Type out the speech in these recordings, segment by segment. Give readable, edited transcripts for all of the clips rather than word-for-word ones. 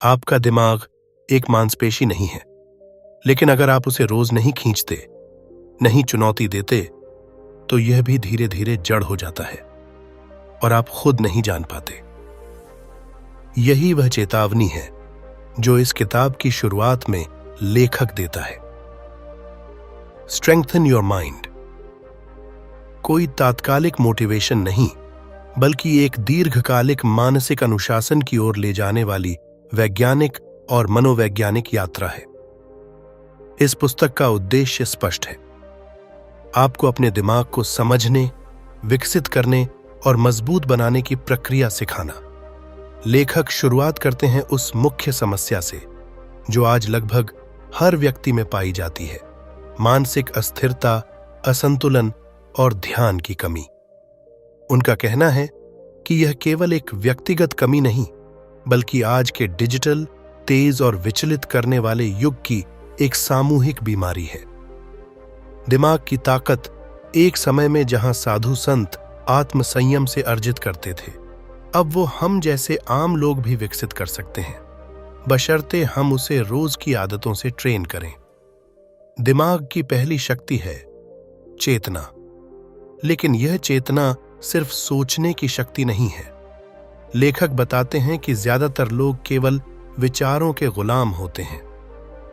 आपका दिमाग एक मांसपेशी नहीं है, लेकिन अगर आप उसे रोज नहीं खींचते, नहीं चुनौती देते, तो यह भी धीरे धीरे जड़ हो जाता है और आप खुद नहीं जान पाते। यही वह चेतावनी है जो इस किताब की शुरुआत में लेखक देता है। स्ट्रेंथन योर माइंड कोई तात्कालिक मोटिवेशन नहीं, बल्कि एक दीर्घकालिक मानसिक अनुशासन की ओर ले जाने वाली वैज्ञानिक और मनोवैज्ञानिक यात्रा है। इस पुस्तक का उद्देश्य स्पष्ट है, आपको अपने दिमाग को समझने, विकसित करने और मजबूत बनाने की प्रक्रिया सिखाना। लेखक शुरुआत करते हैं उस मुख्य समस्या से जो आज लगभग हर व्यक्ति में पाई जाती है: मानसिक अस्थिरता, असंतुलन और ध्यान की कमी। उनका कहना है कि यह केवल एक व्यक्तिगत कमी नहीं, बल्कि आज के डिजिटल, तेज और विचलित करने वाले युग की एक सामूहिक बीमारी है। दिमाग की ताकत एक समय में जहां साधु संत आत्म संयम से अर्जित करते थे, अब वो हम जैसे आम लोग भी विकसित कर सकते हैं, बशर्ते हम उसे रोज की आदतों से ट्रेन करें। दिमाग की पहली शक्ति है चेतना, लेकिन यह चेतना सिर्फ सोचने की शक्ति नहीं है। लेखक बताते हैं कि ज्यादातर लोग केवल विचारों के गुलाम होते हैं।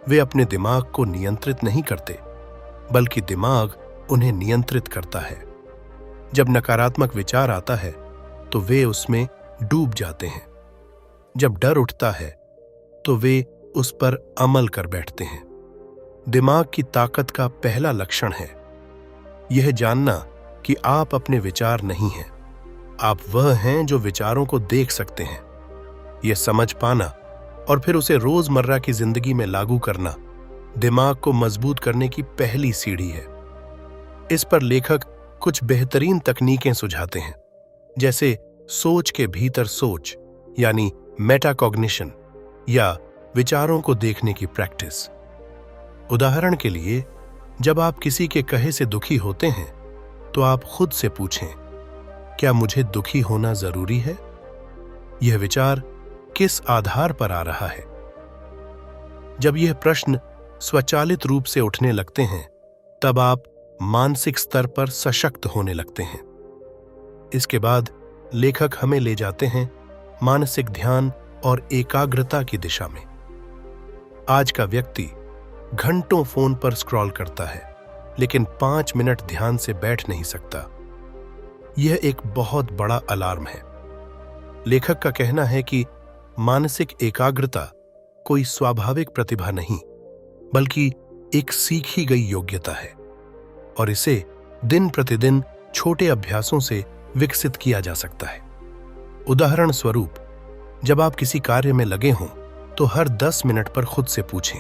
वे अपने दिमाग को नियंत्रित नहीं करते, बल्कि दिमाग उन्हें नियंत्रित करता है। जब नकारात्मक विचार आता है तो वे उसमें डूब जाते हैं। जब डर उठता है तो वे उस पर अमल कर बैठते हैं। दिमाग की ताकत का पहला लक्षण है यह जानना कि आप अपने विचार नहीं हैं, आप वह हैं जो विचारों को देख सकते हैं। यह समझ पाना और फिर उसे रोजमर्रा की जिंदगी में लागू करना दिमाग को मजबूत करने की पहली सीढ़ी है। इस पर लेखक कुछ बेहतरीन तकनीकें सुझाते हैं, जैसे सोच के भीतर सोच यानी मेटाकॉग्निशन या विचारों को देखने की प्रैक्टिस। उदाहरण के लिए, जब आप किसी के कहे से दुखी होते हैं तो आप खुद से पूछें, क्या मुझे दुखी होना जरूरी है? यह विचार किस आधार पर आ रहा है? जब यह प्रश्न स्वचालित रूप से उठने लगते हैं, तब आप मानसिक स्तर पर सशक्त होने लगते हैं। इसके बाद लेखक हमें ले जाते हैं मानसिक ध्यान और एकाग्रता की दिशा में। आज का व्यक्ति घंटों फोन पर स्क्रॉल करता है, लेकिन 5 मिनट ध्यान से बैठ नहीं सकता। यह एक बहुत बड़ा अलार्म है। लेखक का कहना है कि मानसिक एकाग्रता कोई स्वाभाविक प्रतिभा नहीं, बल्कि एक सीखी गई योग्यता है और इसे दिन प्रतिदिन छोटे अभ्यासों से विकसित किया जा सकता है। उदाहरण स्वरूप, जब आप किसी कार्य में लगे हों तो हर 10 मिनट पर खुद से पूछें,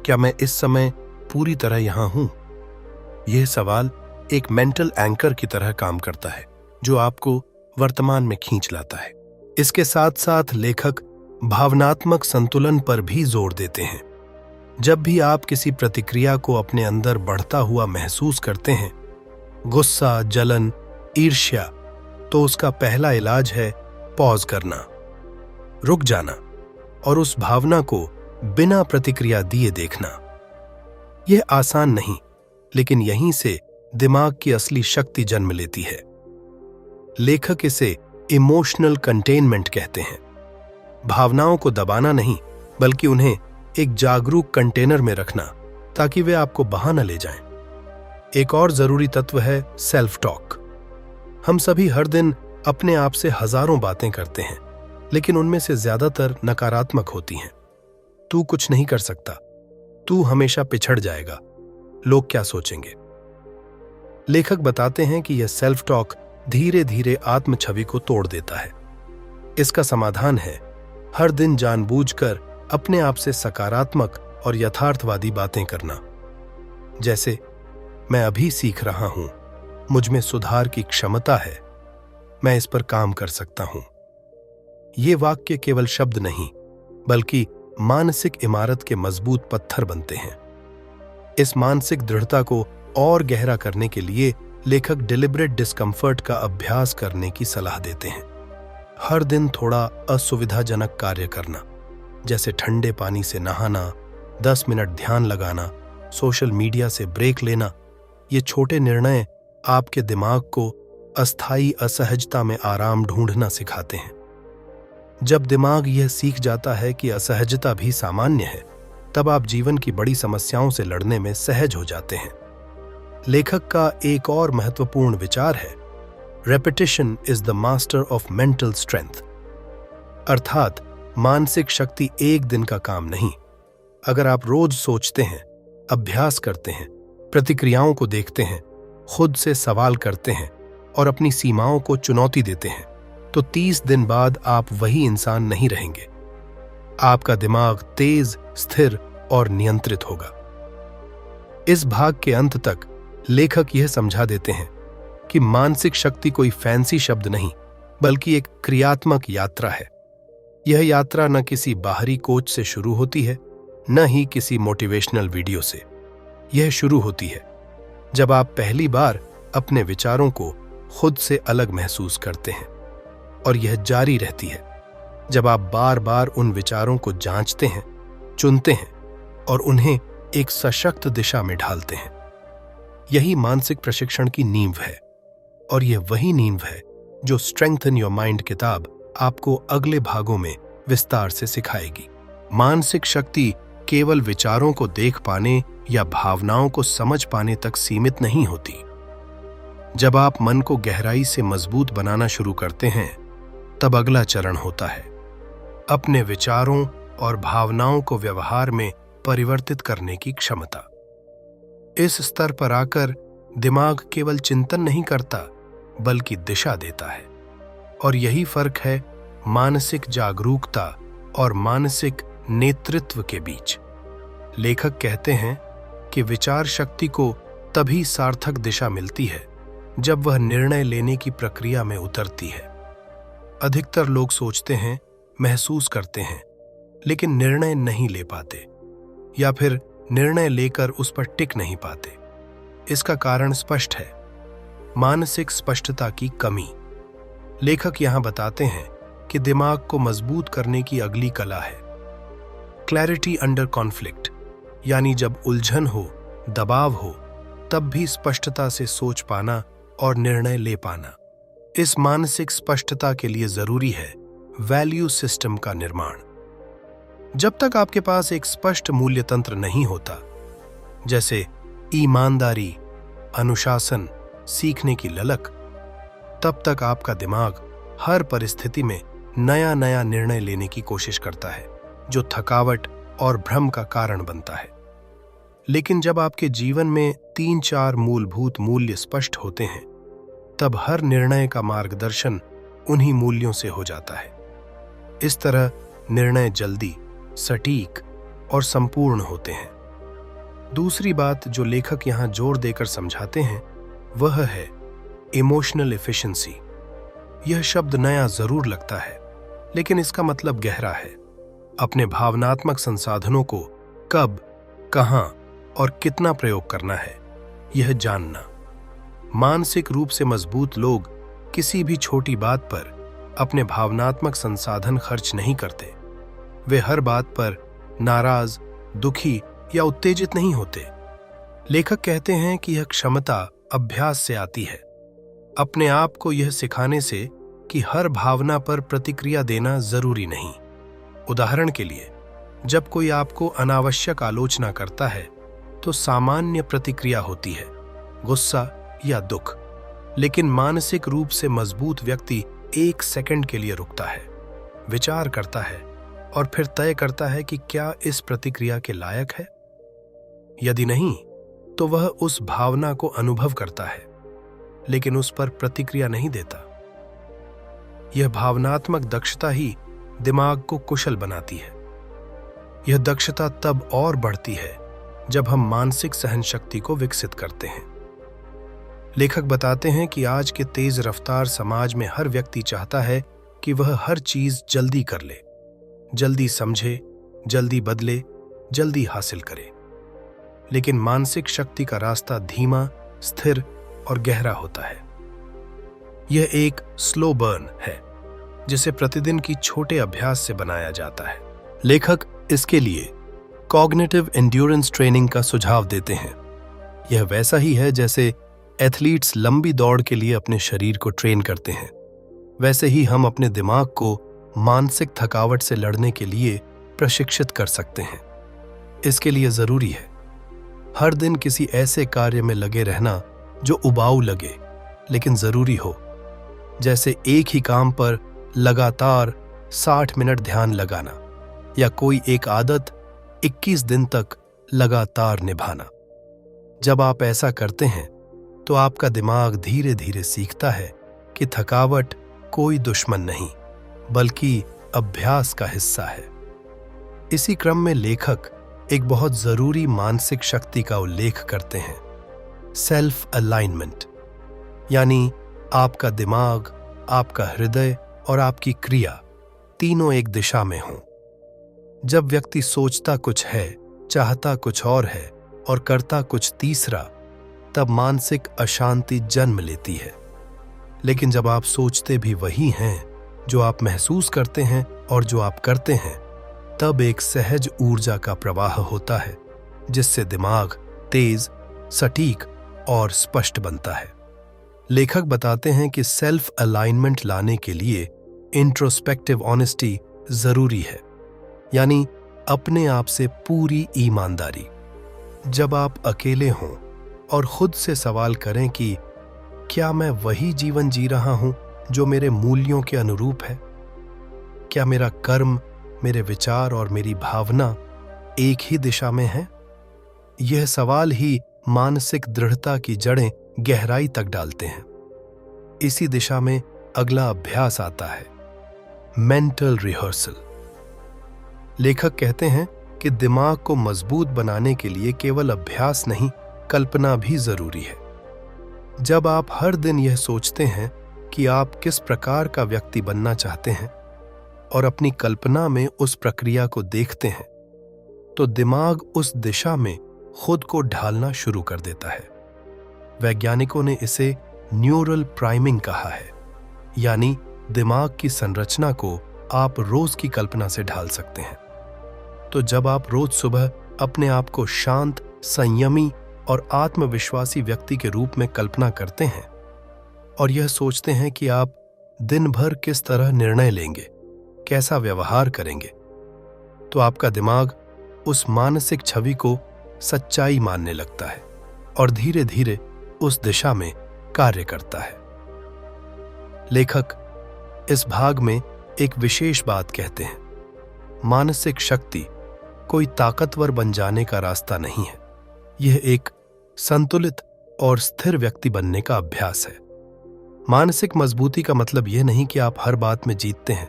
क्या मैं इस समय पूरी तरह यहां हूं? यह सवाल एक मेंटल एंकर की तरह काम करता है जो आपको वर्तमान में खींच लाता है। इसके साथ साथ लेखक भावनात्मक संतुलन पर भी जोर देते हैं। जब भी आप किसी प्रतिक्रिया को अपने अंदर बढ़ता हुआ महसूस करते हैं, गुस्सा, जलन, ईर्ष्या, तो उसका पहला इलाज है पॉज करना, रुक जाना और उस भावना को बिना प्रतिक्रिया दिए देखना। यह आसान नहीं, लेकिन यहीं से दिमाग की असली शक्ति जन्म लेती है। लेखक इसे इमोशनल कंटेनमेंट कहते हैं। भावनाओं को दबाना नहीं, बल्कि उन्हें एक जागरूक कंटेनर में रखना ताकि वे आपको बहा न ले जाएं। एक और जरूरी तत्व है सेल्फ टॉक। हम सभी हर दिन अपने आप से हजारों बातें करते हैं, लेकिन उनमें से ज्यादातर नकारात्मक होती हैं। तू कुछ नहीं कर सकता, तू हमेशा पिछड़ जाएगा, लोग क्या सोचेंगे। लेखक बताते हैं कि यह सेल्फ टॉक धीरे धीरे आत्म छवि को तोड़ देता है। इसका समाधान है हर दिन जानबूझकर अपने आप से सकारात्मक और यथार्थवादी बातें करना, जैसे मैं अभी सीख रहा हूं, मुझ में सुधार की क्षमता है, मैं इस पर काम कर सकता हूं। ये वाक्य केवल शब्द नहीं, बल्कि मानसिक इमारत के मजबूत पत्थर बनते हैं। इस मानसिक दृढ़ता को और गहरा करने के लिए लेखक डिलिबरेट डिस्कम्फर्ट का अभ्यास करने की सलाह देते हैं। हर दिन थोड़ा असुविधाजनक कार्य करना, जैसे ठंडे पानी से नहाना, 10 मिनट ध्यान लगाना, सोशल मीडिया से ब्रेक लेना, ये छोटे निर्णय आपके दिमाग को अस्थायी असहजता में आराम ढूंढना सिखाते हैं। जब दिमाग यह सीख जाता है कि असहजता भी सामान्य है, तब आप जीवन की बड़ी समस्याओं से लड़ने में सहज हो जाते हैं। लेखक का एक और महत्वपूर्ण विचार है, repetition is the master of mental strength, अर्थात मानसिक शक्ति एक दिन का काम नहीं। अगर आप रोज सोचते हैं, अभ्यास करते हैं, प्रतिक्रियाओं को देखते हैं, खुद से सवाल करते हैं और अपनी सीमाओं को चुनौती देते हैं, तो 30 दिन बाद आप वही इंसान नहीं रहेंगे। आपका दिमाग तेज, स्थिर और नियंत्रित होगा। इस भाग के अंत तक लेखक यह समझा देते हैं कि मानसिक शक्ति कोई फैंसी शब्द नहीं, बल्कि एक क्रियात्मक यात्रा है। यह यात्रा न किसी बाहरी कोच से शुरू होती है, न ही किसी मोटिवेशनल वीडियो से। यह शुरू होती है जब आप पहली बार अपने विचारों को खुद से अलग महसूस करते हैं, और यह जारी रहती है जब आप बार बार उन विचारों को जांचते हैं, चुनते हैं और उन्हें एक सशक्त दिशा में ढालते हैं। यही मानसिक प्रशिक्षण की नींव है, और यह वही नींव है जो स्ट्रेंथन योर माइंड किताब आपको अगले भागों में विस्तार से सिखाएगी। मानसिक शक्ति केवल विचारों को देख पाने या भावनाओं को समझ पाने तक सीमित नहीं होती। जब आप मन को गहराई से मजबूत बनाना शुरू करते हैं, तब अगला चरण होता है अपने विचारों और भावनाओं को व्यवहार में परिवर्तित करने की क्षमता। इस स्तर पर आकर दिमाग केवल चिंतन नहीं करता, बल्कि दिशा देता है। और यही फर्क है मानसिक जागरूकता और मानसिक नेतृत्व के बीच। लेखक कहते हैं कि विचार शक्ति को तभी सार्थक दिशा मिलती है जब वह निर्णय लेने की प्रक्रिया में उतरती है। अधिकतर लोग सोचते हैं, महसूस करते हैं, लेकिन निर्णय नहीं ले पाते, या फिर निर्णय लेकर उस पर टिक नहीं पाते। इसका कारण स्पष्ट है, मानसिक स्पष्टता की कमी। लेखक यहां बताते हैं कि दिमाग को मजबूत करने की अगली कला है क्लैरिटी अंडर कॉन्फ्लिक्ट, यानी जब उलझन हो, दबाव हो, तब भी स्पष्टता से सोच पाना और निर्णय ले पाना। इस मानसिक स्पष्टता के लिए जरूरी है वैल्यू सिस्टम का निर्माण। जब तक आपके पास एक स्पष्ट मूल्य तंत्र नहीं होता, जैसे ईमानदारी, अनुशासन, सीखने की ललक, तब तक आपका दिमाग हर परिस्थिति में नया नया निर्णय लेने की कोशिश करता है, जो थकावट और भ्रम का कारण बनता है। लेकिन जब आपके जीवन में 3-4 मूलभूत मूल्य स्पष्ट होते हैं, तब हर निर्णय का मार्गदर्शन उन्हीं मूल्यों से हो जाता है। इस तरह निर्णय जल्दी, सटीक और संपूर्ण होते हैं। दूसरी बात जो लेखक यहां जोर देकर समझाते हैं, वह है इमोशनल एफिशिएंसी। यह शब्द नया जरूर लगता है, लेकिन इसका मतलब गहरा है। अपने भावनात्मक संसाधनों को कब, कहां और कितना प्रयोग करना है, यह जानना। मानसिक रूप से मजबूत लोग किसी भी छोटी बात पर अपने भावनात्मक संसाधन खर्च नहीं करते। वे हर बात पर नाराज, दुखी या उत्तेजित नहीं होते। लेखक कहते हैं कि यह क्षमता अभ्यास से आती है, अपने आप को यह सिखाने से कि हर भावना पर प्रतिक्रिया देना जरूरी नहीं। उदाहरण के लिए, जब कोई आपको अनावश्यक आलोचना करता है, तो सामान्य प्रतिक्रिया होती है गुस्सा या दुख। लेकिन मानसिक रूप से मजबूत व्यक्ति 1 सेकंड के लिए रुकता है, विचार करता है और फिर तय करता है कि क्या इस प्रतिक्रिया के लायक है। यदि नहीं, तो वह उस भावना को अनुभव करता है, लेकिन उस पर प्रतिक्रिया नहीं देता। यह भावनात्मक दक्षता ही दिमाग को कुशल बनाती है। यह दक्षता तब और बढ़ती है जब हम मानसिक सहनशक्ति को विकसित करते हैं। लेखक बताते हैं कि आज के तेज रफ्तार समाज में हर व्यक्ति चाहता है कि वह हर चीज जल्दी कर ले, जल्दी समझे, जल्दी बदले, जल्दी हासिल करे। लेकिन मानसिक शक्ति का रास्ता धीमा, स्थिर और गहरा होता है। यह एक स्लो बर्न है, जिसे प्रतिदिन की छोटे अभ्यास से बनाया जाता है। लेखक इसके लिए कॉग्निटिव एंड्योरेंस ट्रेनिंग का सुझाव देते हैं। यह वैसा ही है जैसे एथलीट्स लंबी दौड़ के लिए अपने शरीर को ट्रेन करते हैं, वैसे ही हम अपने दिमाग को मानसिक थकावट से लड़ने के लिए प्रशिक्षित कर सकते हैं। इसके लिए जरूरी है हर दिन किसी ऐसे कार्य में लगे रहना जो उबाऊ लगे लेकिन जरूरी हो, जैसे एक ही काम पर लगातार 60 मिनट ध्यान लगाना या कोई एक आदत 21 दिन तक लगातार निभाना। जब आप ऐसा करते हैं तो आपका दिमाग धीरे धीरे सीखता है कि थकावट कोई दुश्मन नहीं बल्कि अभ्यास का हिस्सा है। इसी क्रम में लेखक एक बहुत जरूरी मानसिक शक्ति का उल्लेख करते हैं, सेल्फ अलाइनमेंट, यानी आपका दिमाग, आपका हृदय और आपकी क्रिया तीनों एक दिशा में हों। जब व्यक्ति सोचता कुछ है, चाहता कुछ और है और करता कुछ तीसरा, तब मानसिक अशांति जन्म लेती है। लेकिन जब आप सोचते भी वही हैं जो आप महसूस करते हैं और जो आप करते हैं, तब एक सहज ऊर्जा का प्रवाह होता है जिससे दिमाग तेज, सटीक और स्पष्ट बनता है। लेखक बताते हैं कि सेल्फ अलाइनमेंट लाने के लिए इंट्रोस्पेक्टिव ऑनेस्टी जरूरी है, यानी अपने आप से पूरी ईमानदारी। जब आप अकेले हों और खुद से सवाल करें कि क्या मैं वही जीवन जी रहा हूं जो मेरे मूल्यों के अनुरूप है? क्या मेरा कर्म, मेरे विचार और मेरी भावना एक ही दिशा में है? यह सवाल ही मानसिक दृढ़ता की जड़ें गहराई तक डालते हैं। इसी दिशा में अगला अभ्यास आता है, मेंटल रिहर्सल। लेखक कहते हैं कि दिमाग को मजबूत बनाने के लिए केवल अभ्यास नहीं, कल्पना भी जरूरी है। जब आप हर दिन यह सोचते हैं कि आप किस प्रकार का व्यक्ति बनना चाहते हैं और अपनी कल्पना में उस प्रक्रिया को देखते हैं, तो दिमाग उस दिशा में खुद को ढालना शुरू कर देता है। वैज्ञानिकों ने इसे न्यूरल प्राइमिंग कहा है, यानी दिमाग की संरचना को आप रोज की कल्पना से ढाल सकते हैं। तो जब आप रोज सुबह अपने आप को शांत, संयमी और आत्मविश्वासी व्यक्ति के रूप में कल्पना करते हैं और यह सोचते हैं कि आप दिन भर किस तरह निर्णय लेंगे, कैसा व्यवहार करेंगे, तो आपका दिमाग उस मानसिक छवि को सच्चाई मानने लगता है और धीरे धीरे उस दिशा में कार्य करता है। लेखक इस भाग में एक विशेष बात कहते हैं, मानसिक शक्ति कोई ताकतवर बन जाने का रास्ता नहीं है, यह एक संतुलित और स्थिर व्यक्ति बनने का अभ्यास है। मानसिक मजबूती का मतलब यह नहीं कि आप हर बात में जीतते हैं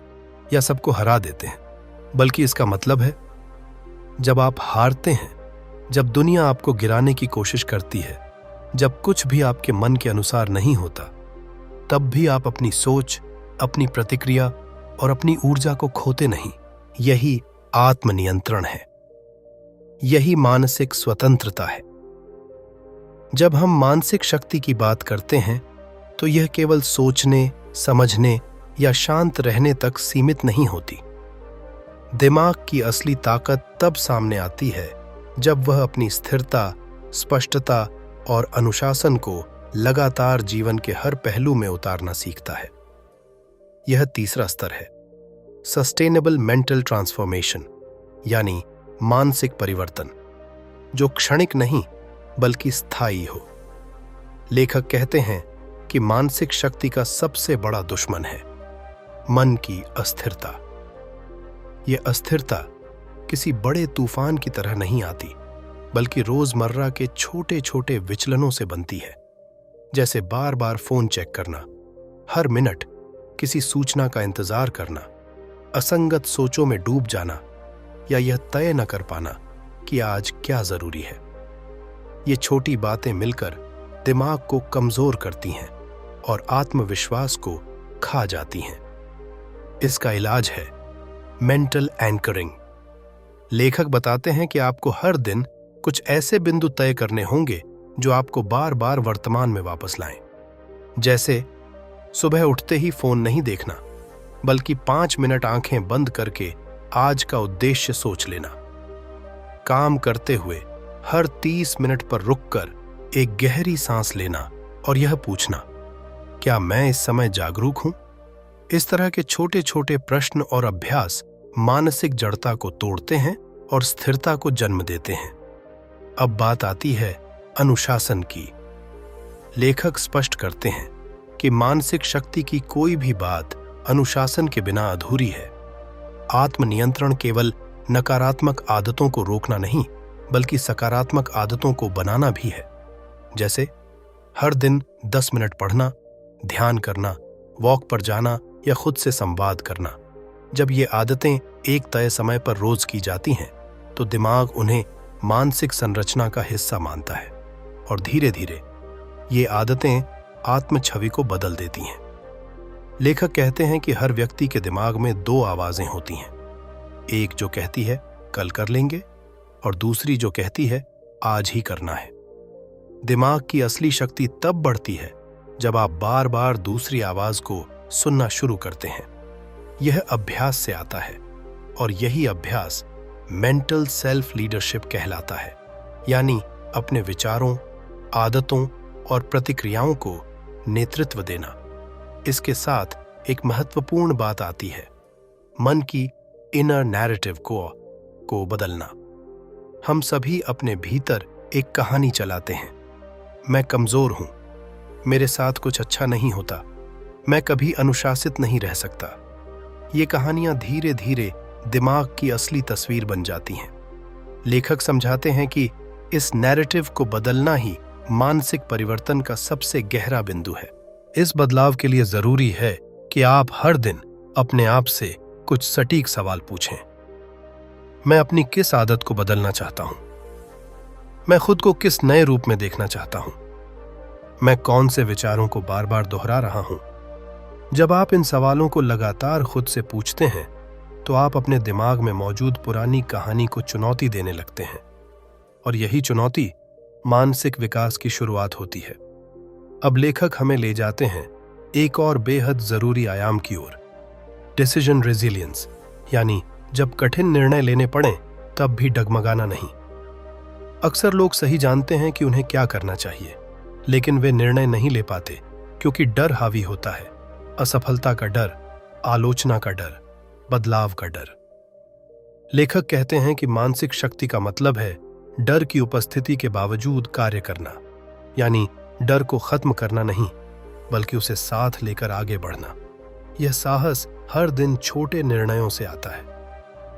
या सबको हरा देते हैं, बल्कि इसका मतलब है जब आप हारते हैं, जब दुनिया आपको गिराने की कोशिश करती है, जब कुछ भी आपके मन के अनुसार नहीं होता, तब भी आप अपनी सोच, अपनी प्रतिक्रिया और अपनी ऊर्जा को खोते नहीं। यही आत्मनियंत्रण है, यही मानसिक स्वतंत्रता है। जब हम मानसिक शक्ति की बात करते हैं तो यह केवल सोचने, समझने या शांत रहने तक सीमित नहीं होती। दिमाग की असली ताकत तब सामने आती है जब वह अपनी स्थिरता, स्पष्टता और अनुशासन को लगातार जीवन के हर पहलू में उतारना सीखता है। यह तीसरा स्तर है, सस्टेनेबल मेंटल ट्रांसफॉर्मेशन, यानी मानसिक परिवर्तन जो क्षणिक नहीं बल्कि स्थायी हो। लेखक कहते हैं कि मानसिक शक्ति का सबसे बड़ा दुश्मन है मन की अस्थिरता। यह अस्थिरता किसी बड़े तूफान की तरह नहीं आती, बल्कि रोजमर्रा के छोटे छोटे विचलनों से बनती है, जैसे बार बार फोन चेक करना, हर मिनट किसी सूचना का इंतजार करना, असंगत सोचों में डूब जाना या यह तय न कर पाना कि आज क्या जरूरी है। ये छोटी बातें मिलकर दिमाग को कमजोर करती हैं और आत्मविश्वास को खा जाती हैं। इसका इलाज है मेंटल एंकरिंग। लेखक बताते हैं कि आपको हर दिन कुछ ऐसे बिंदु तय करने होंगे जो आपको बार बार वर्तमान में वापस लाएं। जैसे सुबह उठते ही फोन नहीं देखना, बल्कि 5 मिनट आंखें बंद करके आज का उद्देश्य सोच लेना। काम करते हुए हर 30 मिनट पर रुककर एक गहरी सांस लेना और यह पूछना, क्या मैं इस समय जागरूक हूं? इस तरह के छोटे छोटे प्रश्न और अभ्यास मानसिक जड़ता को तोड़ते हैं और स्थिरता को जन्म देते हैं। अब बात आती है अनुशासन की। लेखक स्पष्ट करते हैं कि मानसिक शक्ति की कोई भी बात अनुशासन के बिना अधूरी है। आत्मनियंत्रण केवल नकारात्मक आदतों को रोकना नहीं, बल्कि सकारात्मक आदतों को बनाना भी है। जैसे हर दिन 10 मिनट पढ़ना, ध्यान करना, वॉक पर जाना या खुद से संवाद करना। जब ये आदतें एक तय समय पर रोज की जाती हैं, तो दिमाग उन्हें मानसिक संरचना का हिस्सा मानता है और धीरे धीरे ये आदतें आत्म छवि को बदल देती हैं। लेखक कहते हैं कि हर व्यक्ति के दिमाग में 2 आवाजें होती हैं, एक जो कहती है कल कर लेंगे और दूसरी जो कहती है आज ही करना है। दिमाग की असली शक्ति तब बढ़ती है जब आप बार बार दूसरी आवाज को सुनना शुरू करते हैं। यह अभ्यास से आता है और यही अभ्यास मेंटल सेल्फ लीडरशिप कहलाता है, यानी अपने विचारों, आदतों और प्रतिक्रियाओं को नेतृत्व देना। इसके साथ एक महत्वपूर्ण बात आती है, मन की इनर नैरेटिव को बदलना। हम सभी अपने भीतर एक कहानी चलाते हैं, मैं कमजोर हूं, मेरे साथ कुछ अच्छा नहीं होता, मैं कभी अनुशासित नहीं रह सकता। ये कहानियां धीरे धीरे दिमाग की असली तस्वीर बन जाती हैं। लेखक समझाते हैं कि इस नैरेटिव को बदलना ही मानसिक परिवर्तन का सबसे गहरा बिंदु है। इस बदलाव के लिए जरूरी है कि आप हर दिन अपने आप से कुछ सटीक सवाल पूछें। मैं अपनी किस आदत को बदलना चाहता हूं? मैं खुद को किस नए रूप में देखना चाहता हूं? मैं कौन से विचारों को बार बार दोहरा रहा हूं? जब आप इन सवालों को लगातार खुद से पूछते हैं, तो आप अपने दिमाग में मौजूद पुरानी कहानी को चुनौती देने लगते हैं और यही चुनौती मानसिक विकास की शुरुआत होती है। अब लेखक हमें ले जाते हैं एक और बेहद जरूरी आयाम की ओर, डिसीजन रेजिलियंस, यानी जब कठिन निर्णय लेने पड़े तब भी डगमगाना नहीं। अक्सर लोग सही जानते हैं कि उन्हें क्या करना चाहिए, लेकिन वे निर्णय नहीं ले पाते क्योंकि डर हावी होता है, असफलता का डर, आलोचना का डर, बदलाव का डर। लेखक कहते हैं कि मानसिक शक्ति का मतलब है डर की उपस्थिति के बावजूद कार्य करना, यानी डर को खत्म करना नहीं, बल्कि उसे साथ लेकर आगे बढ़ना। यह साहस हर दिन छोटे निर्णयों से आता है,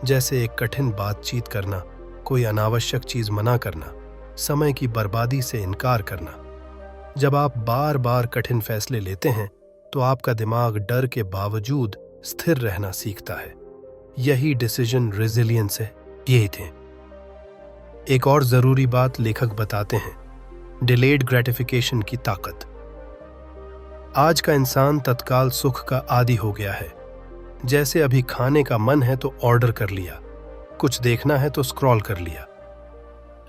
जैसे एक कठिन बातचीत करना, कोई अनावश्यक चीज मना करना, समय की बर्बादी से इनकार करना। जब आप बार बार कठिन फैसले लेते हैं, तो आपका दिमाग डर के बावजूद स्थिर रहना सीखता है। यही डिसीजन रेजिलियंस है। यही थे। एक और जरूरी बात लेखक बताते हैं, डिलेड ग्रेटिफिकेशन की ताकत। आज का इंसान तत्काल सुख का आदी हो गया है। जैसे अभी खाने का मन है तो ऑर्डर कर लिया, कुछ देखना है तो स्क्रॉल कर लिया।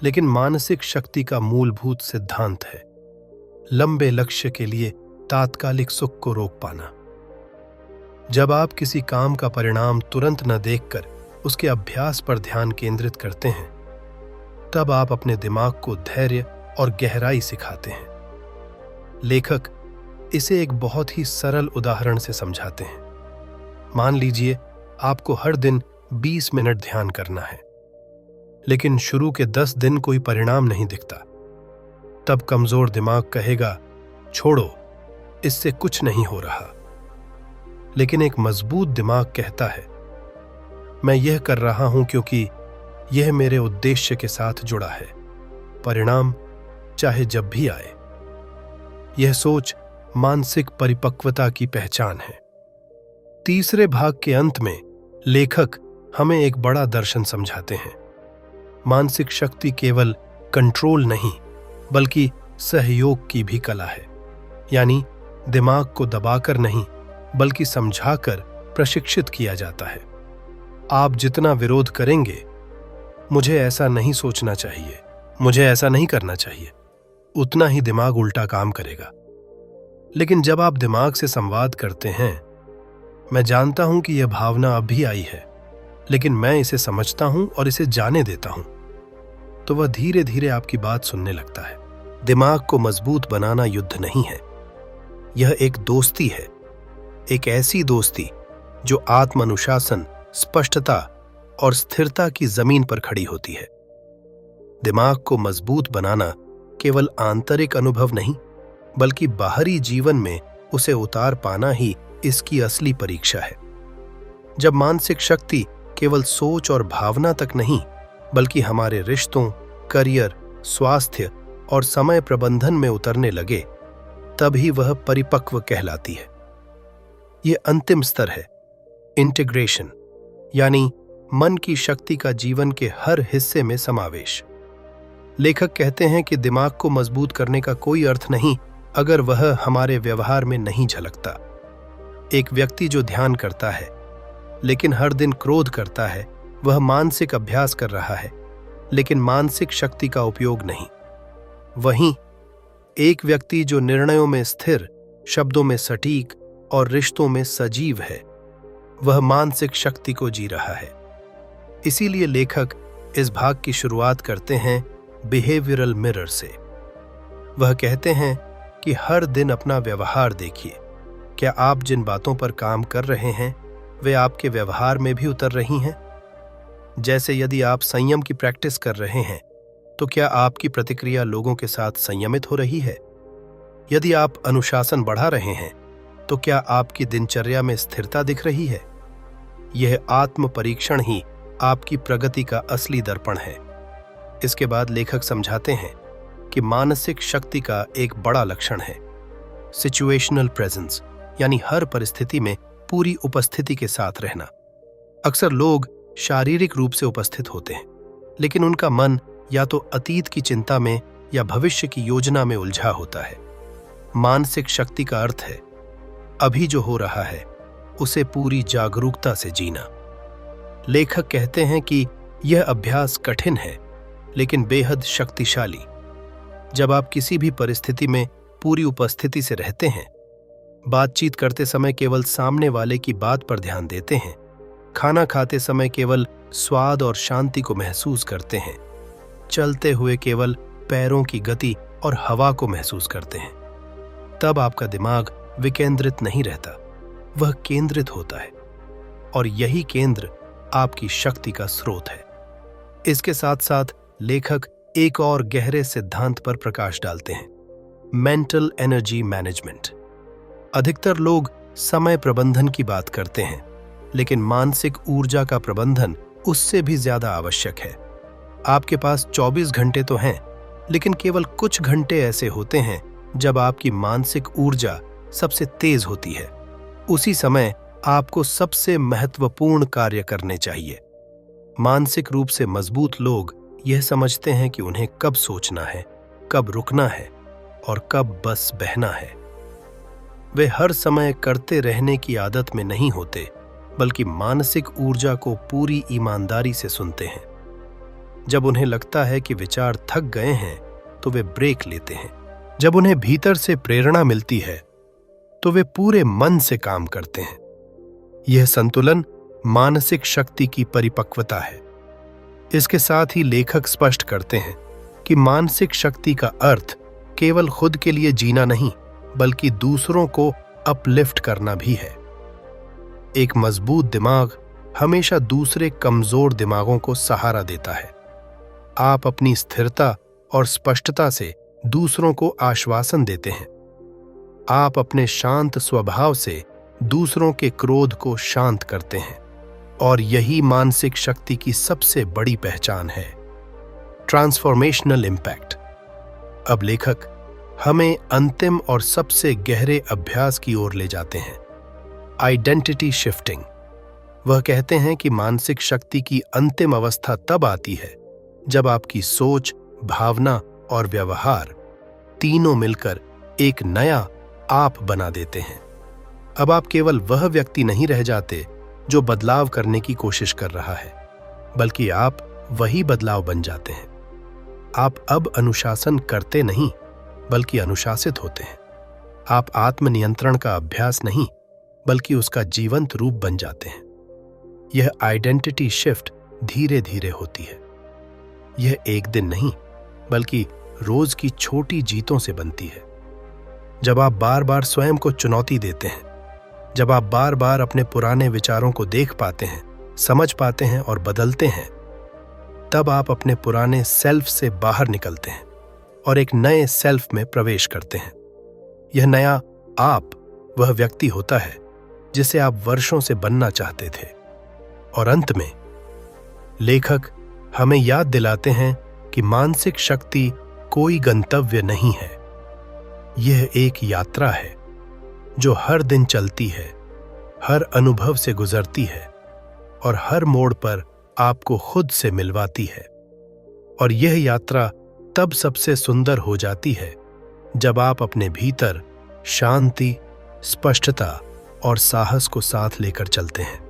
लेकिन मानसिक शक्ति का मूलभूत सिद्धांत है लंबे लक्ष्य के लिए तात्कालिक सुख को रोक पाना। जब आप किसी काम का परिणाम तुरंत न देखकर उसके अभ्यास पर ध्यान केंद्रित करते हैं, तब आप अपने दिमाग को धैर्य और गहराई सिखाते हैं। लेखक इसे एक बहुत ही सरल उदाहरण से समझाते हैं। मान लीजिए आपको हर दिन 20 मिनट ध्यान करना है, लेकिन शुरू के 10 दिन कोई परिणाम नहीं दिखता। तब कमजोर दिमाग कहेगा, छोड़ो, इससे कुछ नहीं हो रहा। लेकिन एक मजबूत दिमाग कहता है, मैं यह कर रहा हूं क्योंकि यह मेरे उद्देश्य के साथ जुड़ा है, परिणाम चाहे जब भी आए। यह सोच मानसिक परिपक्वता की पहचान है। तीसरे भाग के अंत में लेखक हमें एक बड़ा दर्शन समझाते हैं। मानसिक शक्ति केवल कंट्रोल नहीं, बल्कि सहयोग की भी कला है। यानी दिमाग को दबाकर नहीं, बल्कि समझाकर प्रशिक्षित किया जाता है। आप जितना विरोध करेंगे, मुझे ऐसा नहीं सोचना चाहिए, मुझे ऐसा नहीं करना चाहिए, उतना ही दिमाग उल्टा काम करेगा। लेकिन जब आप दिमाग से संवाद करते हैं, मैं जानता हूं कि यह भावना अब भी आई है, लेकिन मैं इसे समझता हूं और इसे जाने देता हूं। तो वह धीरे धीरे आपकी बात सुनने लगता है। दिमाग को मजबूत बनाना युद्ध नहीं है, यह एक दोस्ती है। एक ऐसी दोस्ती जो आत्म अनुशासन, स्पष्टता और स्थिरता की जमीन पर खड़ी होती है। दिमाग को मजबूत बनाना केवल आंतरिक अनुभव नहीं, बल्कि बाहरी जीवन में उसे उतार पाना ही इसकी असली परीक्षा है। जब मानसिक शक्ति केवल सोच और भावना तक नहीं, बल्कि हमारे रिश्तों, करियर, स्वास्थ्य और समय प्रबंधन में उतरने लगे, तभी वह परिपक्व कहलाती है। यह अंतिम स्तर है, इंटीग्रेशन, यानी मन की शक्ति का जीवन के हर हिस्से में समावेश। लेखक कहते हैं कि दिमाग को मजबूत करने का कोई अर्थ नहीं अगर वह हमारे व्यवहार में नहीं झलकता। एक व्यक्ति जो ध्यान करता है लेकिन हर दिन क्रोध करता है, वह मानसिक अभ्यास कर रहा है लेकिन मानसिक शक्ति का उपयोग नहीं। वहीं एक व्यक्ति जो निर्णयों में स्थिर, शब्दों में सटीक और रिश्तों में सजीव है, वह मानसिक शक्ति को जी रहा है। इसीलिए लेखक इस भाग की शुरुआत करते हैं बिहेवियरल मिरर से। वह कहते हैं कि हर दिन अपना व्यवहार देखिए। क्या आप जिन बातों पर काम कर रहे हैं वे आपके व्यवहार में भी उतर रही हैं? जैसे यदि आप संयम की प्रैक्टिस कर रहे हैं, तो क्या आपकी प्रतिक्रिया लोगों के साथ संयमित हो रही है? यदि आप अनुशासन बढ़ा रहे हैं, तो क्या आपकी दिनचर्या में स्थिरता दिख रही है? यह आत्म परीक्षण ही आपकी प्रगति का असली दर्पण है। इसके बाद लेखक समझाते हैं कि मानसिक शक्ति का एक बड़ा लक्षण है सिचुएशनल प्रेजेंस, यानी हर परिस्थिति में पूरी उपस्थिति के साथ रहना। अक्सर लोग शारीरिक रूप से उपस्थित होते हैं, लेकिन उनका मन या तो अतीत की चिंता में या भविष्य की योजना में उलझा होता है। मानसिक शक्ति का अर्थ है अभी जो हो रहा है उसे पूरी जागरूकता से जीना। लेखक कहते हैं कि यह अभ्यास कठिन है लेकिन बेहद शक्तिशाली। जब आप किसी भी परिस्थिति में पूरी उपस्थिति से रहते हैं, बातचीत करते समय केवल सामने वाले की बात पर ध्यान देते हैं, खाना खाते समय केवल स्वाद और शांति को महसूस करते हैं, चलते हुए केवल पैरों की गति और हवा को महसूस करते हैं, तब आपका दिमाग विकेंद्रित नहीं रहता, वह केंद्रित होता है। और यही केंद्र आपकी शक्ति का स्रोत है। इसके साथ साथ लेखक एक और गहरे सिद्धांत पर प्रकाश डालते हैं, मेंटल एनर्जी मैनेजमेंट। अधिकतर लोग समय प्रबंधन की बात करते हैं, लेकिन मानसिक ऊर्जा का प्रबंधन उससे भी ज्यादा आवश्यक है। आपके पास 24 घंटे तो हैं, लेकिन केवल कुछ घंटे ऐसे होते हैं जब आपकी मानसिक ऊर्जा सबसे तेज होती है। उसी समय आपको सबसे महत्वपूर्ण कार्य करने चाहिए। मानसिक रूप से मजबूत लोग यह समझते हैं कि उन्हें कब सोचना है, कब रुकना है और कब बस बहना है। वे हर समय करते रहने की आदत में नहीं होते, बल्कि मानसिक ऊर्जा को पूरी ईमानदारी से सुनते हैं। जब उन्हें लगता है कि विचार थक गए हैं, तो वे ब्रेक लेते हैं। जब उन्हें भीतर से प्रेरणा मिलती है, तो वे पूरे मन से काम करते हैं। यह संतुलन मानसिक शक्ति की परिपक्वता है। इसके साथ ही लेखक स्पष्ट करते हैं कि मानसिक शक्ति का अर्थ केवल खुद के लिए जीना नहीं, बल्कि दूसरों को अपलिफ्ट करना भी है। एक मजबूत दिमाग हमेशा दूसरे कमजोर दिमागों को सहारा देता है। आप अपनी स्थिरता और स्पष्टता से दूसरों को आश्वासन देते हैं। आप अपने शांत स्वभाव से दूसरों के क्रोध को शांत करते हैं, और यही मानसिक शक्ति की सबसे बड़ी पहचान है, ट्रांसफॉर्मेशनल इम्पैक्ट। अब लेखक हमें अंतिम और सबसे गहरे अभ्यास की ओर ले जाते हैं, आइडेंटिटी शिफ्टिंग। वह कहते हैं कि मानसिक शक्ति की अंतिम अवस्था तब आती है जब आपकी सोच, भावना और व्यवहार तीनों मिलकर एक नया आप बना देते हैं। अब आप केवल वह व्यक्ति नहीं रह जाते जो बदलाव करने की कोशिश कर रहा है, बल्कि आप वही बदलाव बन जाते हैं। आप अब अनुशासन करते नहीं, बल्कि अनुशासित होते हैं। आप आत्मनियंत्रण का अभ्यास नहीं, बल्कि उसका जीवंत रूप बन जाते हैं। यह आइडेंटिटी शिफ्ट धीरे धीरे होती है। यह एक दिन नहीं, बल्कि रोज की छोटी जीतों से बनती है। जब आप बार बार स्वयं को चुनौती देते हैं, जब आप बार बार अपने पुराने विचारों को देख पाते हैं, समझ पाते हैं और बदलते हैं, तब आप अपने पुराने सेल्फ से बाहर निकलते हैं और एक नए सेल्फ में प्रवेश करते हैं। यह नया आप वह व्यक्ति होता है जिसे आप वर्षों से बनना चाहते थे। और अंत में लेखक हमें याद दिलाते हैं कि मानसिक शक्ति कोई गंतव्य नहीं है। यह एक यात्रा है जो हर दिन चलती है, हर अनुभव से गुजरती है और हर मोड़ पर आपको खुद से मिलवाती है। और यह यात्रा तब सबसे सुंदर हो जाती है जब आप अपने भीतर शांति, स्पष्टता और साहस को साथ लेकर चलते हैं।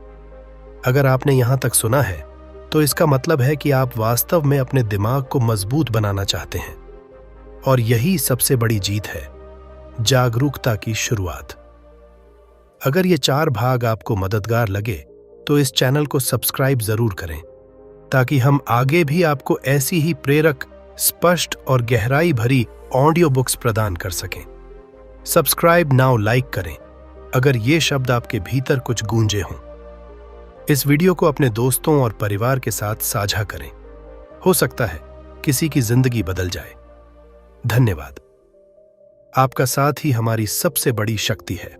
अगर आपने यहां तक सुना है तो इसका मतलब है कि आप वास्तव में अपने दिमाग को मजबूत बनाना चाहते हैं। और यही सबसे बड़ी जीत है, जागरूकता की शुरुआत। अगर ये 4 भाग आपको मददगार लगे तो इस चैनल को सब्सक्राइब जरूर करें, ताकि हम आगे भी आपको ऐसी ही प्रेरक, स्पष्ट और गहराई भरी ऑडियो बुक्स प्रदान कर सकें। सब्सक्राइब नाउ लाइक करें अगर ये शब्द आपके भीतर कुछ गूंजे हों। इस वीडियो को अपने दोस्तों और परिवार के साथ साझा करें। हो सकता है किसी की जिंदगी बदल जाए। धन्यवाद। आपका साथ ही हमारी सबसे बड़ी शक्ति है।